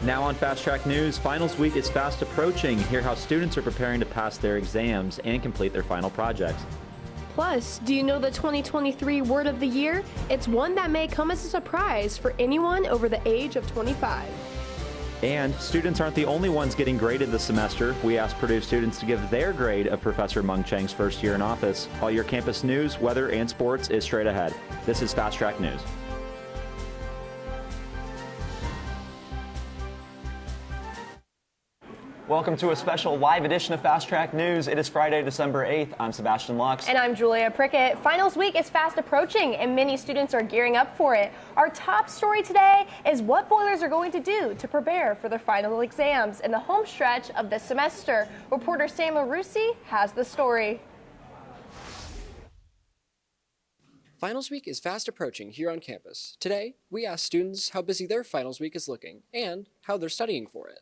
Now on Fast Track News, finals week is fast approaching. Hear how students are preparing to pass their exams and complete their final projects. Plus, do you know the 2023 word of the year? It's one that may come as a surprise for anyone over the age of 25. And students aren't the only ones getting graded this semester. We asked Purdue students to give their grade of Professor Mung Chang's first year in office. All your campus news, weather, and sports is straight ahead. This is Fast Track News. Welcome to a special live edition of Fast Track News. It is Friday, December 8th. I'm Sebastian Lux. And I'm Julia Prickett. Finals week is fast approaching, and many students are gearing up for it. Our top story today is what Boilers are going to do to prepare for their final exams in the home stretch of this semester. Reporter Sam Arusi has the story. Finals week is fast approaching here on campus. Today, we asked students how busy their finals week is looking and how they're studying for it.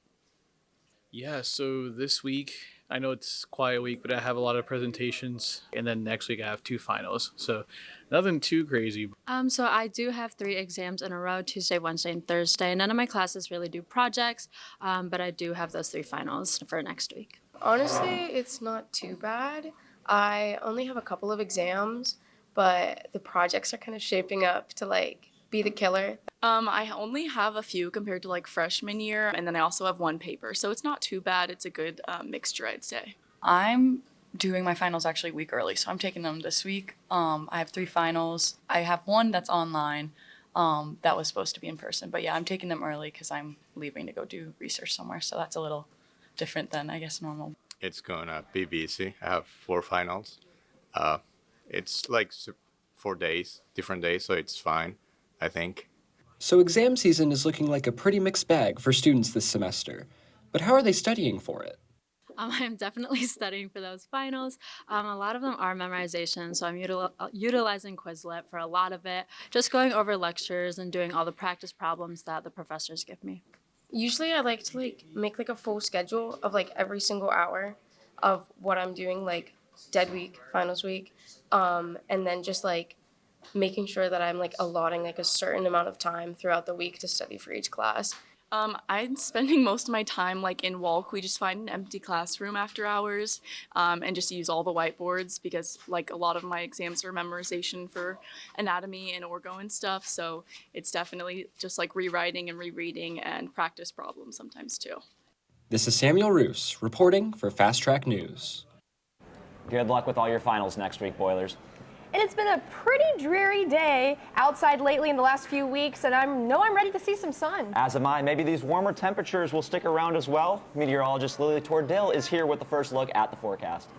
Yeah, so this week, I know it's quiet week, but I have a lot of presentations, and then next week I have 2 finals, so nothing too crazy. So I do have 3 exams in a row, Tuesday, Wednesday, and Thursday. None of my classes really do projects, but I do have those 3 finals for next week. Honestly, it's not too bad. I only have a couple of exams, but the projects are kind of shaping up to be the killer. I only have a few compared to freshman year, and then I also have 1 paper, so it's not too bad. It's a good mixture, I'd say. I'm doing my finals actually a week early, so I'm taking them this week. I have 3 finals. I have 1 that's online that was supposed to be in person, but yeah, I'm taking them early because I'm leaving to go do research somewhere, so that's a little different than, I guess, normal. It's gonna be busy. I have 4 finals. It's 4 days, different days, so it's fine, I think. So exam season is looking like a pretty mixed bag for students this semester. But how are they studying for it? I'm definitely studying for those finals. A lot of them are memorization, so I'm utilizing Quizlet for a lot of it, just going over lectures and doing all the practice problems that the professors give me. Usually I like to make a full schedule of every single hour of what I'm doing, dead week, finals week, and then just making sure that I'm allotting a certain amount of time throughout the week to study for each class. I'm spending most of my time in Walk. We just find an empty classroom after hours and just use all the whiteboards because a lot of my exams are memorization for anatomy and orgo and stuff. So it's definitely just rewriting and rereading and practice problems sometimes too. This is Samuel Roos reporting for Fast Track News. Good luck with all your finals next week, Boilers. And it's been a pretty dreary day outside lately in the last few weeks, and I'm ready to see some sun. As am I. Maybe these warmer temperatures will stick around as well. Meteorologist Lily Tordell is here with the first look at the forecast.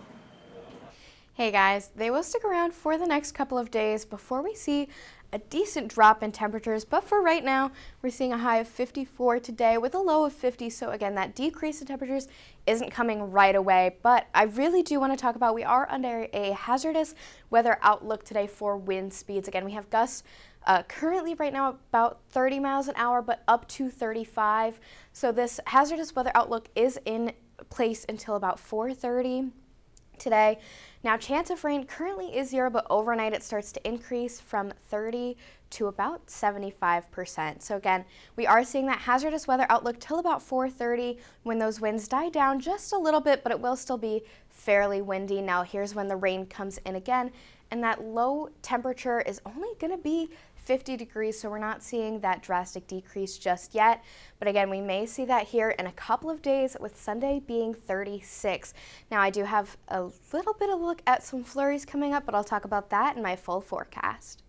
Hey guys, they will stick around for the next couple of days before we see a decent drop in temperatures, but for right now, we're seeing a high of 54 today with a low of 50, so again, that decrease in temperatures isn't coming right away, but I really do want to talk about we are under a hazardous weather outlook today for wind speeds. Again, we have gusts currently right now about 30 miles an hour, but up to 35, so this hazardous weather outlook is in place until about 4:30 today. Now, chance of rain currently is 0, but overnight it starts to increase from 30 to about 75%. So again, we are seeing that hazardous weather outlook till about 4:30 when those winds die down just a little bit, but it will still be fairly windy. Now, here's when the rain comes in again, and that low temperature is only going to be 50 degrees, so we're not seeing that drastic decrease just yet. But again, we may see that here in a couple of days with Sunday being 36. Now, I do have a little bit of a look at some flurries coming up, but I'll talk about that in my full forecast.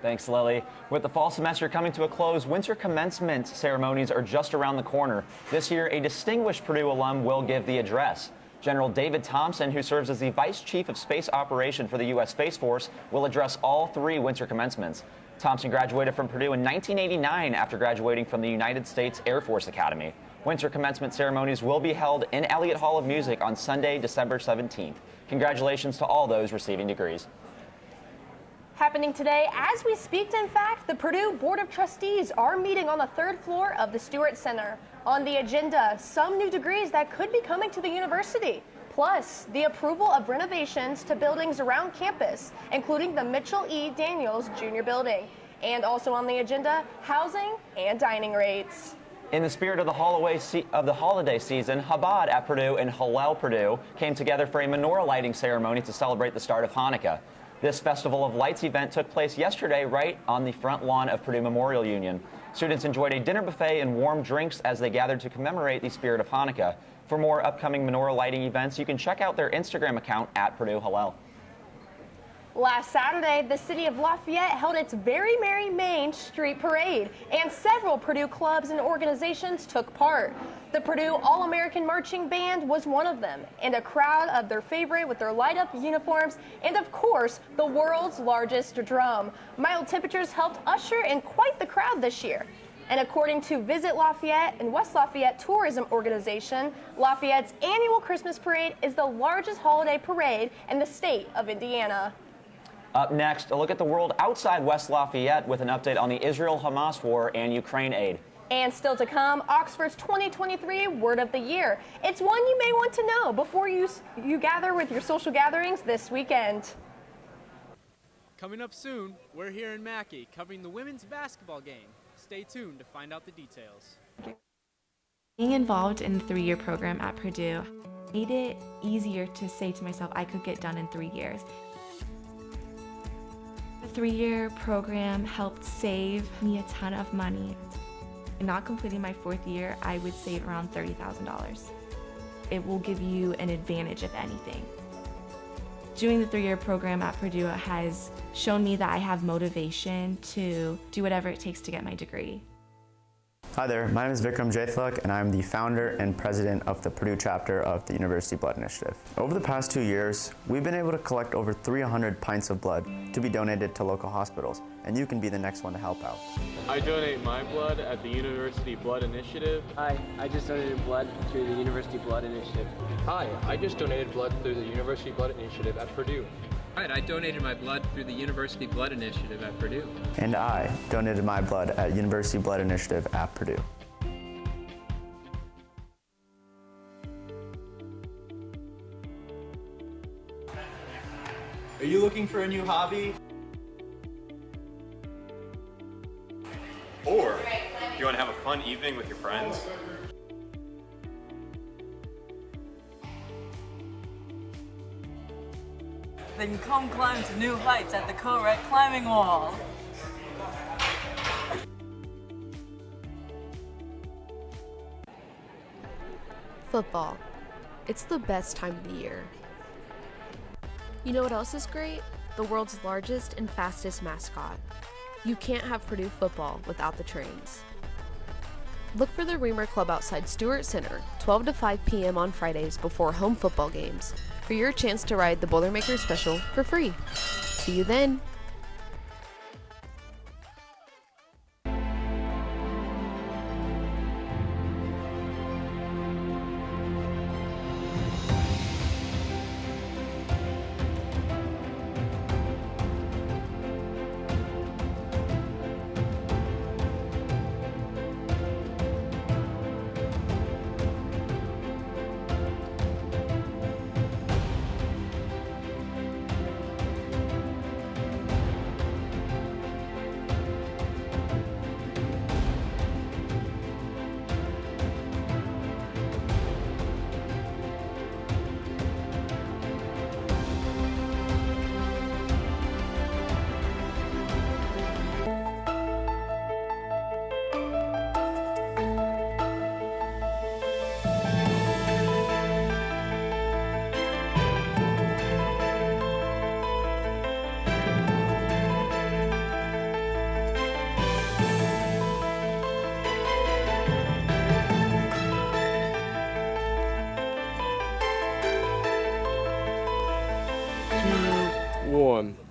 Thanks, Lily. With the fall semester coming to a close, winter commencement ceremonies are just around the corner. This year, a distinguished Purdue alum will give the address. General David Thompson, who serves as the Vice Chief of Space Operation for the U.S. Space Force, will address all 3 winter commencements. Thompson graduated from Purdue in 1989 after graduating from the United States Air Force Academy. Winter commencement ceremonies will be held in Elliott Hall of Music on Sunday, December 17th. Congratulations to all those receiving degrees. Happening today as we speak, in fact, the Purdue Board of Trustees are meeting on the 3rd floor of the Stewart Center. On the agenda, some new degrees that could be coming to the university. Plus, the approval of renovations to buildings around campus, including the Mitchell E. Daniels Jr. Building. And also on the agenda, housing and dining rates. In the spirit of the holiday season, Chabad at Purdue and Hillel Purdue came together for a menorah lighting ceremony to celebrate the start of Hanukkah. This Festival of Lights event took place yesterday right on the front lawn of Purdue Memorial Union. Students enjoyed a dinner buffet and warm drinks as they gathered to commemorate the spirit of Hanukkah. For more upcoming menorah lighting events, you can check out their Instagram account at Purdue Hillel. Last Saturday, the city of Lafayette held its Very Merry Main Street Parade, and several Purdue clubs and organizations took part. The Purdue All-American Marching Band was one of them, and a crowd of their favorite with their light-up uniforms, and of course, the world's largest drum. Mild temperatures helped usher in quite the crowd this year. And according to Visit Lafayette and West Lafayette Tourism Organization, Lafayette's annual Christmas parade is the largest holiday parade in the state of Indiana. Up next, a look at the world outside West Lafayette with an update on the Israel-Hamas war and Ukraine aid. And still to come, Oxford's 2023 Word of the Year. It's one you may want to know before you gather with your social gatherings this weekend. Coming up soon, we're here in Mackey covering the women's basketball game. Stay tuned to find out the details. Being involved in the 3-year program at Purdue made it easier to say to myself I could get done in 3 years. The 3-year program helped save me a ton of money. In not completing my 4th year, I would save around $30,000. It will give you an advantage, if anything. Doing the 3-year program at Purdue has shown me that I have motivation to do whatever it takes to get my degree. Hi there, my name is Vikram Jaithlak, and I'm the founder and president of the Purdue chapter of the University Blood Initiative. Over the past 2 years, we've been able to collect over 300 pints of blood to be donated to local hospitals, and you can be the next one to help out. I donate my blood at the University Blood Initiative. Hi, I just donated blood through the University Blood Initiative. Hi, I just donated blood through the University Blood Initiative at Purdue. Right, I donated my blood through the University Blood Initiative at Purdue. And I donated my blood at University Blood Initiative at Purdue. Are you looking for a new hobby? Or you want to have a fun evening with your friends? Then come climb to new heights at the Co-Rec Climbing Wall. Football. It's the best time of the year. You know what else is great? The world's largest and fastest mascot. You can't have Purdue football without the trains. Look for the Reamer Club outside Stewart Center, 12 to 5 p.m. on Fridays before home football games, for your chance to ride the Boilermaker Special for free. See you then!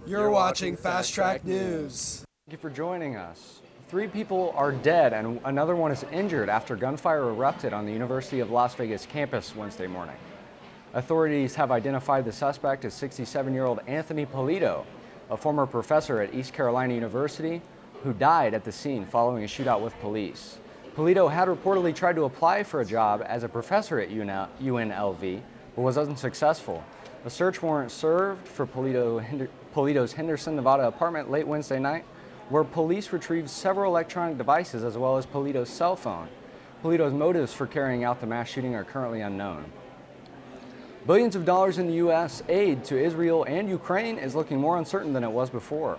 You're watching Fast Track News. Thank you for joining us. 3 people are dead and another one is injured after gunfire erupted on the University of Las Vegas campus Wednesday morning. Authorities have identified the suspect as 67-year-old Anthony Polito, a former professor at East Carolina University who died at the scene following a shootout with police. Polito had reportedly tried to apply for a job as a professor at UNLV, but was unsuccessful. A search warrant served for Polito's Henderson, Nevada apartment late Wednesday night, where police retrieved several electronic devices as well as Polito's cell phone. Polito's motives for carrying out the mass shooting are currently unknown. Billions of dollars in the U.S. aid to Israel and Ukraine is looking more uncertain than it was before.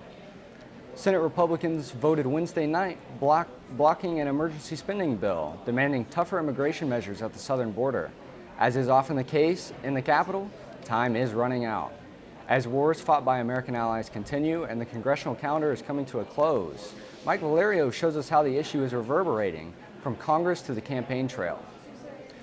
Senate Republicans voted Wednesday night blocking an emergency spending bill, demanding tougher immigration measures at the southern border. As is often the case in the Capitol, time is running out. As wars fought by American allies continue and the congressional calendar is coming to a close, Mike Valerio shows us how the issue is reverberating from Congress to the campaign trail.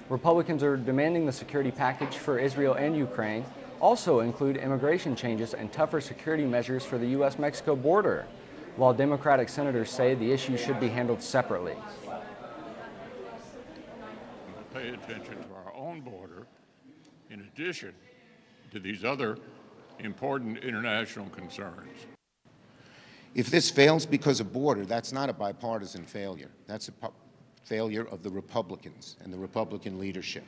Republicans are demanding the security package for Israel and Ukraine also include immigration changes and tougher security measures for the U.S.-Mexico border, while Democratic senators say the issue should be handled separately. Pay attention to our own border in addition to these other important international concerns. If this fails because of border, that's not a bipartisan failure. That's a failure of the Republicans and the Republican leadership.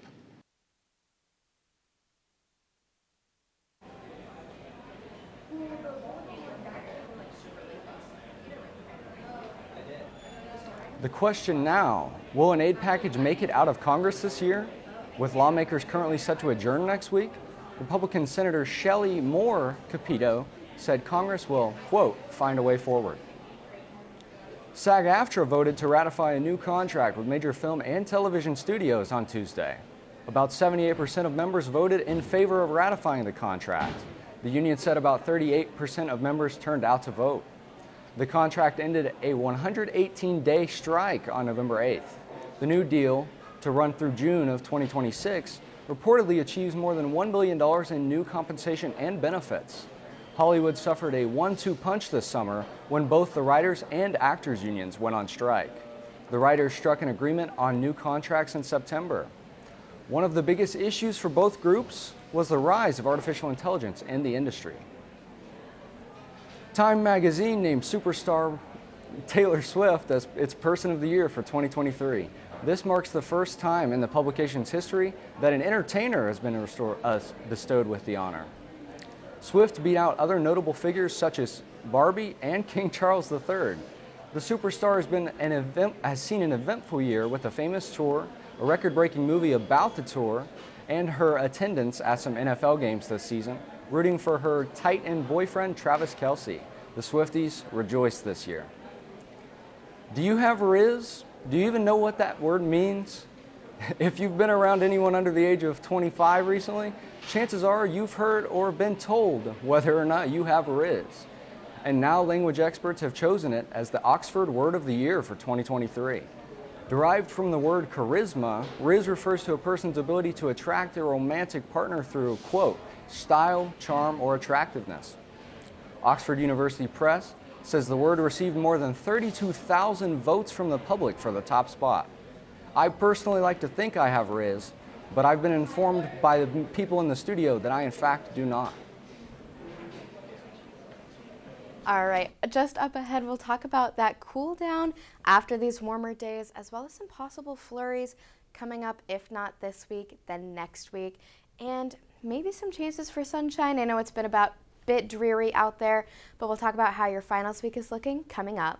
The question now, will an aid package make it out of Congress this year? With lawmakers currently set to adjourn next week, Republican Senator Shelley Moore Capito said Congress will, quote, find a way forward. SAG-AFTRA voted to ratify a new contract with major film and television studios on Tuesday. About 78% of members voted in favor of ratifying the contract. The union said about 38% of members turned out to vote. The contract ended a 118-day strike on November 8th. The new deal, to run through June of 2026, reportedly achieves more than $1 billion in new compensation and benefits. Hollywood suffered a 1-2 punch this summer when both the writers and actors unions went on strike. The writers struck an agreement on new contracts in September. One of the biggest issues for both groups was the rise of artificial intelligence in the industry. Time magazine named superstar Taylor Swift as its Person of the Year for 2023. This marks the first time in the publication's history that an entertainer has been bestowed with the honor. Swift beat out other notable figures such as Barbie and King Charles III. The superstar has seen an eventful year with a famous tour, a record-breaking movie about the tour, and her attendance at some NFL games this season, rooting for her tight-end boyfriend Travis Kelce. The Swifties rejoiced this year. Do you have Riz? Do you even know what that word means? If you've been around anyone under the age of 25 recently, chances are you've heard or been told whether or not you have Riz. And now language experts have chosen it as the Oxford Word of the Year for 2023. Derived from the word charisma, Riz refers to a person's ability to attract a romantic partner through, quote, style, charm, or attractiveness. Oxford University Press says the word received more than 32,000 votes from the public for the top spot. I personally like to think I have Riz, but I've been informed by the people in the studio that I in fact do not. All right, just up ahead, we'll talk about that cool down after these warmer days, as well as some possible flurries coming up, if not this week, then next week, and maybe some chances for sunshine. I know it's been about a bit dreary out there, but we'll talk about how your finals week is looking coming up.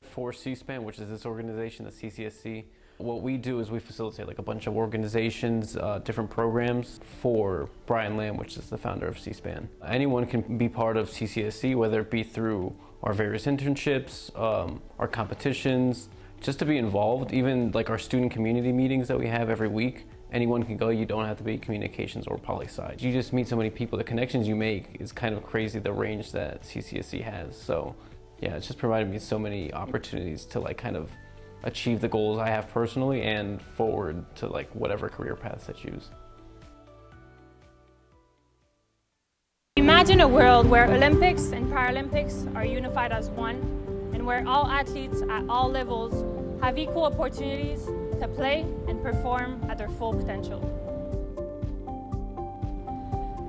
For C-SPAN, which is this organization, the CCSC, what we do is we facilitate like a bunch of organizations, different programs for Brian Lamb, which is the founder of C-SPAN. Anyone can be part of CCSC, whether it be through our various internships, our competitions, just to be involved, even like our student community meetings that we have every week. Anyone can go, you don't have to be communications or poli-sci. You just meet so many people, the connections you make is kind of crazy, the range that CCSC has. So yeah, it's just provided me so many opportunities to like kind of achieve the goals I have personally and forward to like whatever career paths I choose. Imagine a world where Olympics and Paralympics are unified as one, and where all athletes at all levels have equal opportunities to play and perform at their full potential.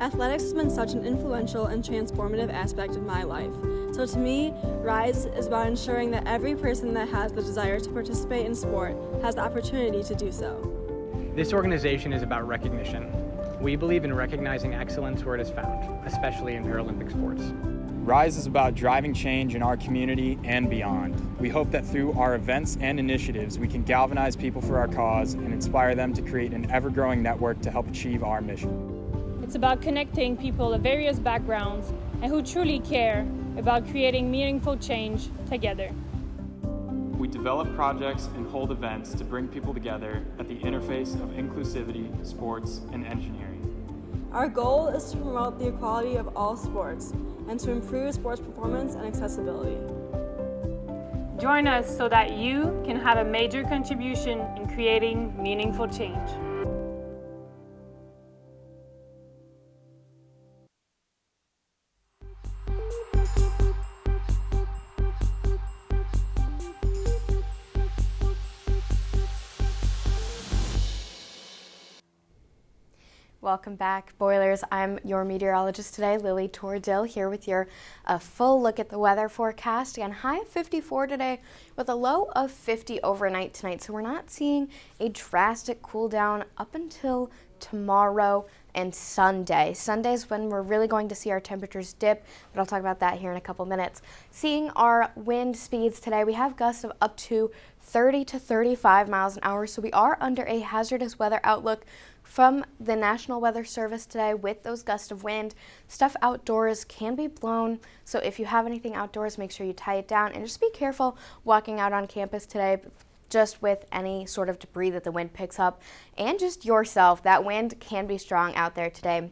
Athletics has been such an influential and transformative aspect of my life. So to me, RISE is about ensuring that every person that has the desire to participate in sport has the opportunity to do so. This organization is about recognition. We believe in recognizing excellence where it is found, especially in Paralympic sports. RISE is about driving change in our community and beyond. We hope that through our events and initiatives, we can galvanize people for our cause and inspire them to create an ever-growing network to help achieve our mission. It's about connecting people of various backgrounds and who truly care about creating meaningful change together. We develop projects and hold events to bring people together at the interface of inclusivity, sports, and engineering. Our goal is to promote the equality of all sports and to improve sports performance and accessibility. Join us so that you can have a major contribution in creating meaningful change. Welcome back, Boilers. I'm your meteorologist today, Lily Tordill, here with your full look at the weather forecast. Again, high of 54 today with a low of 50 overnight tonight. So we're not seeing a drastic cool down up until tomorrow and Sunday. Sunday's when we're really going to see our temperatures dip, but I'll talk about that here in a couple minutes. Seeing our wind speeds today, we have gusts of up to 30 to 35 miles an hour, so we are under a hazardous weather outlook from the National Weather Service today with those gusts of wind. Stuff outdoors can be blown, so if you have anything outdoors, make sure you tie it down and just be careful walking out on campus today, just with any sort of debris that the wind picks up, and just yourself. That wind can be strong out there today.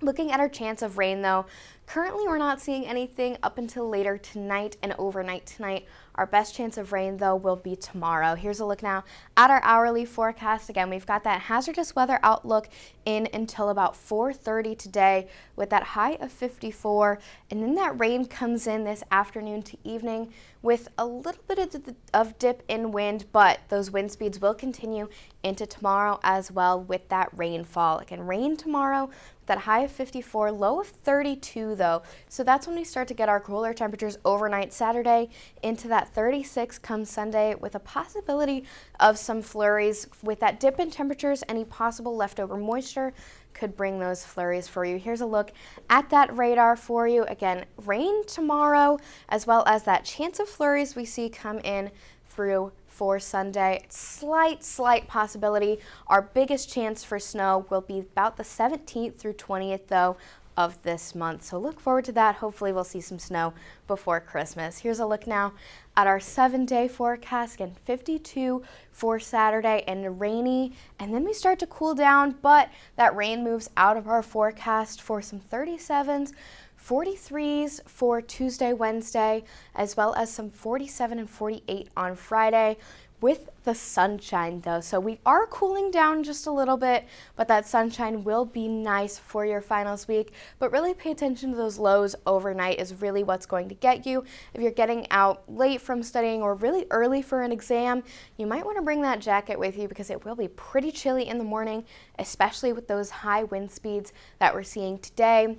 Looking at our chance of rain though, currently we're not seeing anything up until later tonight and overnight tonight. Our best chance of rain though will be tomorrow. Here's a look now at our hourly forecast. Again, we've got that hazardous weather outlook in until about 4:30 today with that high of 54, and then that rain comes in this afternoon to evening with a little bit of dip in wind, but those wind speeds will continue into tomorrow as well with that rainfall. Again, rain tomorrow with that high of 54, low of 32 though. So that's when we start to get our cooler temperatures overnight Saturday into that 36 come Sunday with a possibility of some flurries. With that dip in temperatures, any possible leftover moisture could bring those flurries for you. Here's a look at that radar for you. Again, rain tomorrow as well as that chance of flurries we see come in through for Sunday. Slight possibility. Our biggest chance for snow will be about the 17th through 20th though of this month. So look forward to that. Hopefully we'll see some snow before Christmas. Here's a look now at our 7-day forecast. Again, 52 for Saturday and rainy, and then we start to cool down, but that rain moves out of our forecast for some 37s, 43s for Tuesday, Wednesday, as well as some 47 and 48 on Friday with the sunshine though. So we are cooling down just a little bit, but that sunshine will be nice for your finals week. But really pay attention to those lows overnight is really what's going to get you. If you're getting out late from studying or really early for an exam, you might want to bring that jacket with you because it will be pretty chilly in the morning, especially with those high wind speeds that we're seeing today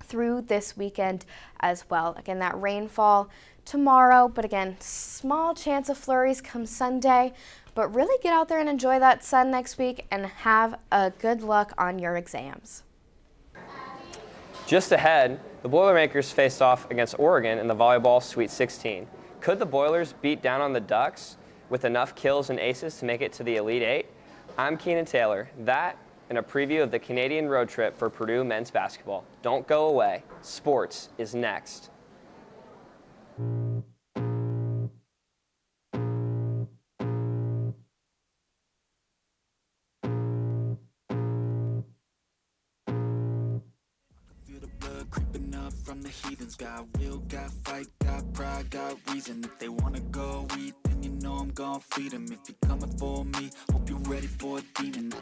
through this weekend as well. Again, that rainfall tomorrow, but again, small chance of flurries come Sunday, but really get out there and enjoy that sun next week and have a good luck on your exams. Just ahead, the Boilermakers faced off against Oregon in the volleyball Sweet 16. Could the Boilers beat down on the Ducks with enough kills and aces to make it to the Elite Eight? I'm Keenan Taylor. That and a preview of the Canadian road trip for Purdue men's basketball. Don't go away. Sports is next. From the heathens, got will, got fight, got pride, got reason. If they wanna go eat, then you know I'm gon' feed them. If you're coming for me, hope you're ready for a demon.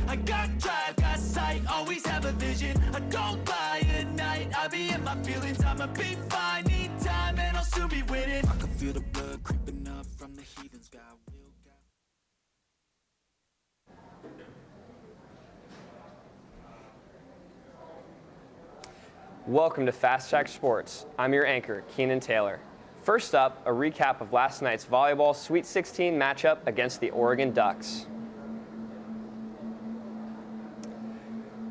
I got drive, got sight, always have a vision. I don't lie at night, I be in my feelings. I'ma be fine, need time, and I'll soon be winning. I can feel the blood creeping up from the heathens, got will, got... Welcome to Fast Track Sports. I'm your anchor, Keenan Taylor. First up, a recap of last night's volleyball Sweet 16 matchup against the Oregon Ducks.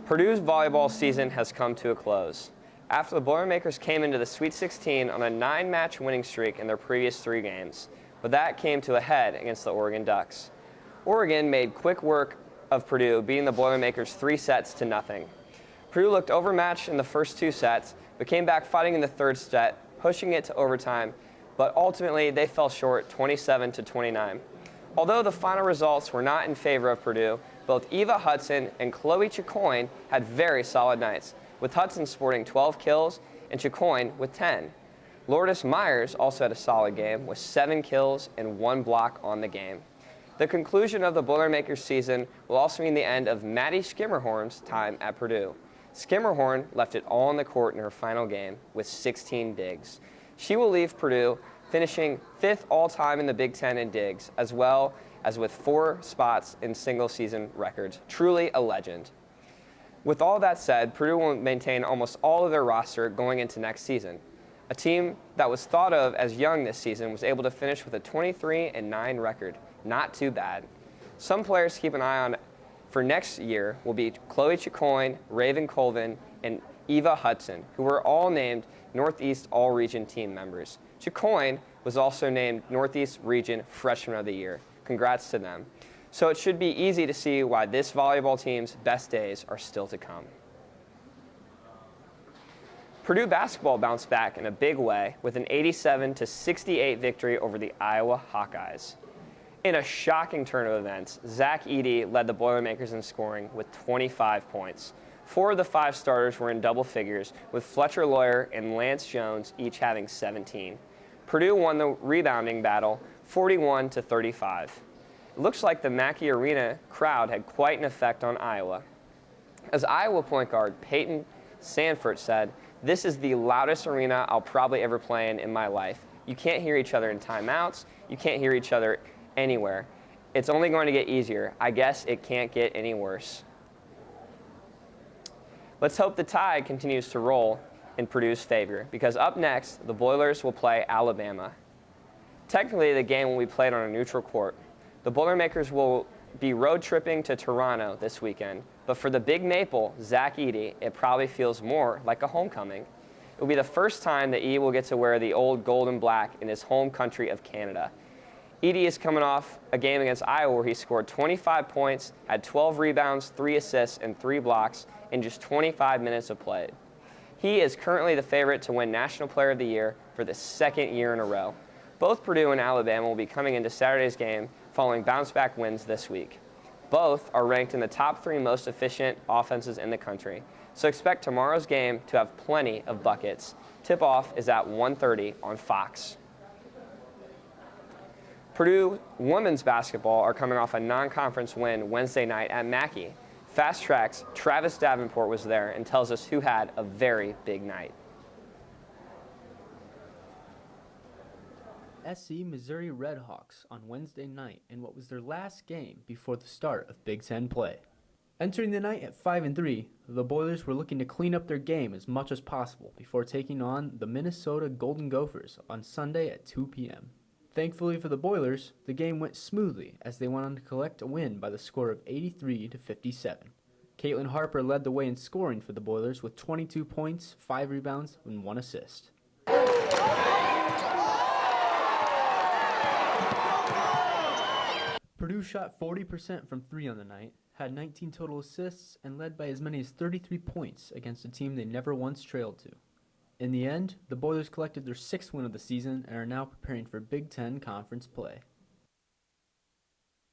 Purdue's volleyball season has come to a close. After the Boilermakers came into the Sweet 16 on a 9-match winning streak in their previous 3 games, but that came to a head against the Oregon Ducks. Oregon made quick work of Purdue, beating the Boilermakers 3-0. Purdue looked overmatched in the first 2 sets, but came back fighting in the 3rd set, pushing it to overtime, but ultimately they fell short 27-29. Although the final results were not in favor of Purdue, both Eva Hudson and Chloe Chicoine had very solid nights, with Hudson sporting 12 kills and Chicoine with 10. Lourdes Myers also had a solid game with 7 kills and 1 block on the game. The conclusion of the Boilermakers season will also mean the end of Maddie Skimmerhorn's time at Purdue. Skimmerhorn left it all on the court in her final game with 16 digs. She will leave Purdue finishing 5th all-time in the Big Ten in digs, as well as with 4 spots in single-season records. Truly a legend. With all that said, Purdue will maintain almost all of their roster going into next season. A team that was thought of as young this season was able to finish with a 23-9 record. Not too bad. Some players to keep an eye on for next year will be Chloe Chicoine, Raven Colvin, and Eva Hudson, who were all named Northeast All-Region team members. Chicoine was also named Northeast Region Freshman of the Year. Congrats to them. So it should be easy to see why this volleyball team's best days are still to come. Purdue basketball bounced back in a big way with an 87-68 victory over the Iowa Hawkeyes. In a shocking turn of events, Zach Edey led the Boilermakers in scoring with 25 points. 4 of the 5 starters were in double figures, with Fletcher Lawyer and Lance Jones each having 17. Purdue won the rebounding battle 41-35. It looks like the Mackey Arena crowd had quite an effect on Iowa. As Iowa point guard Peyton Sanford said, "This is the loudest arena I'll probably ever play in my life. You can't hear each other in timeouts. You can't hear each other anywhere. It's only going to get easier. I guess it can't get any worse." Let's hope the tide continues to roll in Purdue's favor, because up next, the Boilers will play Alabama. Technically, the game will be played on a neutral court. The Boilermakers will be road tripping to Toronto this weekend, but for the Big Maple, Zach Edey, it probably feels more like a homecoming. It will be the first time that Edey will get to wear the old gold and black in his home country of Canada. Edey is coming off a game against Iowa where he scored 25 points, had 12 rebounds, 3 assists, and 3 blocks in just 25 minutes of play. He is currently the favorite to win National Player of the Year for the 2nd year in a row. Both Purdue and Alabama will be coming into Saturday's game following bounce-back wins this week. Both are ranked in the top 3 most efficient offenses in the country, so expect tomorrow's game to have plenty of buckets. Tip-off is at 1:30 on Fox. Purdue women's basketball are coming off a non-conference win Wednesday night at Mackey. Fast Track's Travis Davenport was there and tells us who had a very big night. SC Missouri Redhawks on Wednesday night in what was their last game before the start of Big Ten play. Entering the night at 5-3, the Boilers were looking to clean up their game as much as possible before taking on the Minnesota Golden Gophers on Sunday at 2 p.m. Thankfully for the Boilers, the game went smoothly as they went on to collect a win by the score of 83-57. Caitlin Harper led the way in scoring for the Boilers with 22 points, 5 rebounds, and 1 assist. Purdue shot 40% from 3 on the night, had 19 total assists, and led by as many as 33 points against a team they never once trailed to. In the end, the Boilers collected their 6th win of the season and are now preparing for Big Ten Conference play.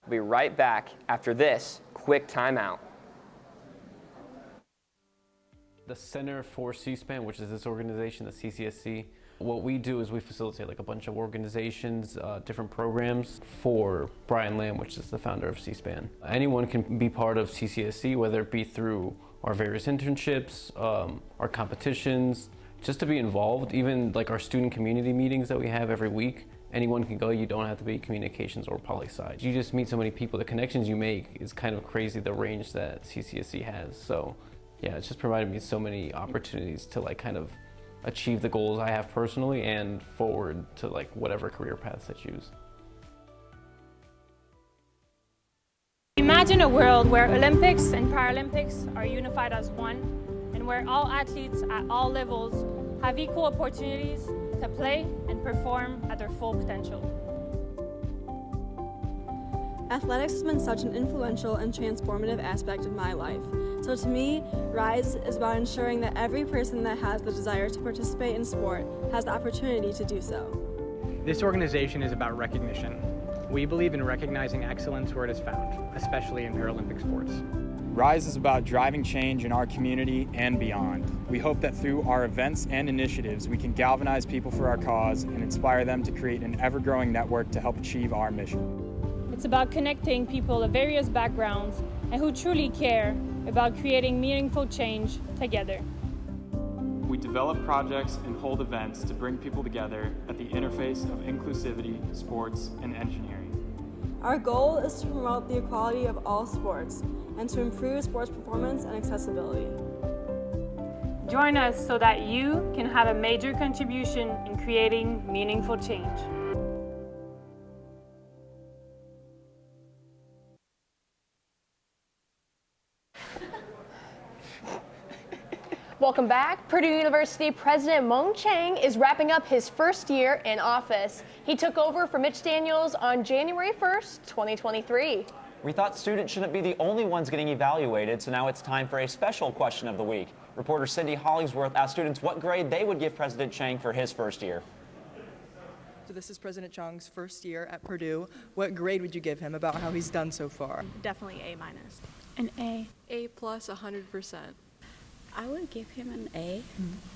We'll be right back after this quick timeout. The Center for C-SPAN, which is this organization, the CCSC, what we do is we facilitate like a bunch of organizations, different programs for Brian Lamb, which is the founder of C-SPAN. Anyone can be part of CCSC, whether it be through our various internships, our competitions, just to be involved, even like our student community meetings that we have every week. Anyone can go. You don't have to be communications or poli-sci. You just meet so many people. The connections you make is kind of crazy, the range that CCSC has. So yeah, it's just provided me so many opportunities to like kind of achieve the goals I have personally and forward to like whatever career paths I choose. Imagine a world where Olympics and Paralympics are unified as one, and where all athletes at all levels have equal opportunities to play and perform at their full potential. Athletics has been such an influential and transformative aspect of my life. So to me, RISE is about ensuring that every person that has the desire to participate in sport has the opportunity to do so. This organization is about recognition. We believe in recognizing excellence where it is found, especially in Paralympic sports. RISE is about driving change in our community and beyond. We hope that through our events and initiatives, we can galvanize people for our cause and inspire them to create an ever-growing network to help achieve our mission. It's about connecting people of various backgrounds and who truly care about creating meaningful change together. We develop projects and hold events to bring people together at the interface of inclusivity, sports, and engineering. Our goal is to promote the equality of all sports and to improve sports performance and accessibility. Join us so that you can have a major contribution in creating meaningful change. Welcome back. Purdue University President Mung Chiang is wrapping up his first year in office. He took over for Mitch Daniels on January 1st, 2023. We thought students shouldn't be the only ones getting evaluated, so now it's time for a special question of the week. Reporter Cindy Hollingsworth asked students what grade they would give President Chiang for his first year. So this is President Chiang's first year at Purdue. What grade would you give him about how he's done so far? Definitely A minus. An A. A plus 100%. I would give him an A,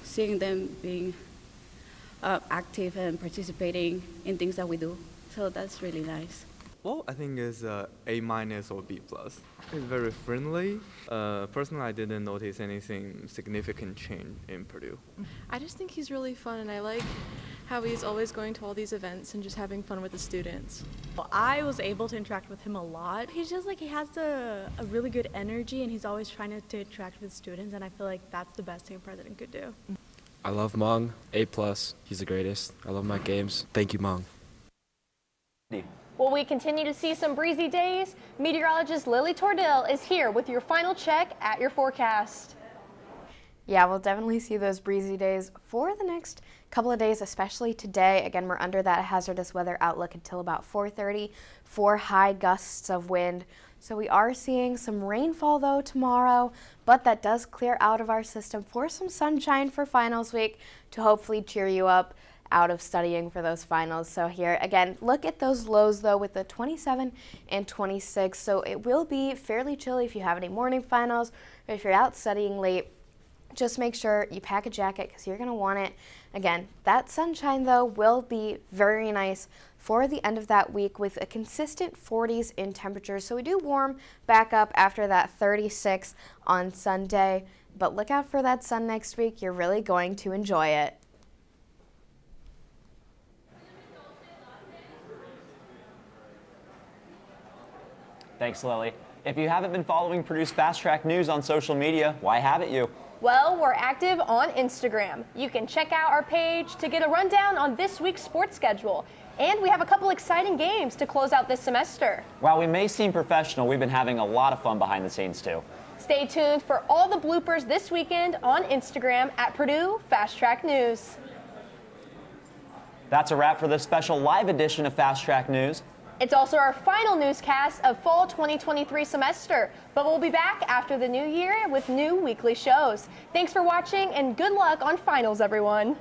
seeing them being active and participating in things that we do. So that's really nice. Well, I think it's A minus or B plus. It's very friendly. Personally, I didn't notice anything significant change in Purdue. I just think he's really fun, and I like how he's always going to all these events and just having fun with the students. Well, I was able to interact with him a lot. He's just like, he has a really good energy, and he's always trying to interact with students, and I feel like that's the best thing a president could do. I love Mung, A+. He's the greatest. I love my games. Thank you, Mung. Will we continue to see some breezy days? Meteorologist Lily Tordell is here with your final check at your forecast. Yeah, we'll definitely see those breezy days for the next couple of days, especially today. Again, we're under that hazardous weather outlook until about 4:30 for high gusts of wind. So we are seeing some rainfall though tomorrow, but that does clear out of our system for some sunshine for finals week to hopefully cheer you up out of studying for those finals. So here again, look at those lows though with the 27 and 26. So it will be fairly chilly if you have any morning finals or if you're out studying late. Just make sure you pack a jacket because you're going to want it. Again, that sunshine though will be very nice for the end of that week with a consistent 40s in temperatures. So we do warm back up after that 36 on Sunday, but look out for that sun next week. You're really going to enjoy it. Thanks, Lily. If you haven't been following Purdue's Fast Track News on social media, why haven't you? Well, we're active on Instagram. You can check out our page to get a rundown on this week's sports schedule. And we have a couple exciting games to close out this semester. While we may seem professional, we've been having a lot of fun behind the scenes too. Stay tuned for all the bloopers this weekend on Instagram at Purdue Fast Track News. That's a wrap for this special live edition of Fast Track News. It's also our final newscast of fall 2023 semester, but we'll be back after the new year with new weekly shows. Thanks for watching and good luck on finals, everyone.